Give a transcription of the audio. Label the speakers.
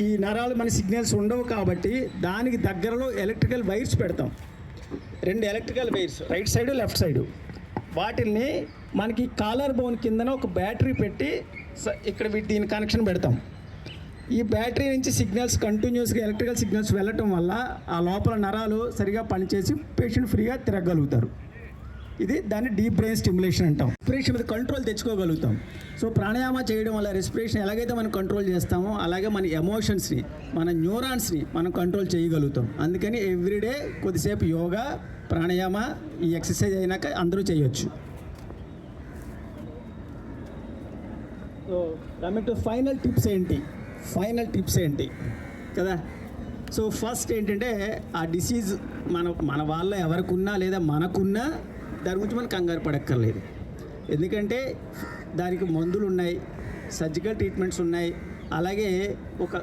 Speaker 1: ఈ నరాలు మన సిగ్నల్స్ ఉండవు కాబట్టి దానికి దగ్గరలో ఎలక్ట్రికల్ వైర్స్ పెడతాం. 2 electrical wires right side left side. వాటిల్ని మనకి కాలర్ బోన్ కిందన ఒక బ్యాటరీ పెట్టి ఇక్కడ దీని కనెక్షన్ పెడతాం. ఈ బ్యాటరీ నుంచి సిగ్నల్స్ కంటిన్యూస్గా ఎలక్ట్రికల్ సిగ్నల్స్ వెళ్ళటం వల్ల ఆ లోపల నరాలు సరిగా పనిచేసి పేషెంట్ ఫ్రీగా తిరగలుగుతారు. ఇది దాన్ని డీప్ బ్రెయిన్ స్టిమ్యులేషన్ అంటాం. రెస్పిరేషన్ మీద కంట్రోల్ తెచ్చుకోగలుగుతాం. సో ప్రాణాయామ చేయడం వల్ల రెస్పిరేషన్ ఎలాగైతే మనం కంట్రోల్ చేస్తామో అలాగే మన ఎమోషన్స్ని, మన న్యూరాన్స్ని మనం కంట్రోల్ చేయగలుగుతాం. అందుకని ఎవ్రీడే కొద్దిసేపు యోగా, ప్రాణాయామ, ఈ ఎక్సర్సైజ్ అయినాక అందరూ చేయొచ్చు. So coming to final tips ఏంటి కదా. సో ఫస్ట్ ఏంటంటే ఆ డిసీజ్ మన వాళ్ళ ఎవరికున్నా లేదా మనకున్నా దాని గురించి మనం కంగారు పడక్కర్లేదు. ఎందుకంటే దానికి మందులు ఉన్నాయి, సర్జికల్ ట్రీట్మెంట్స్ ఉన్నాయి, అలాగే ఒక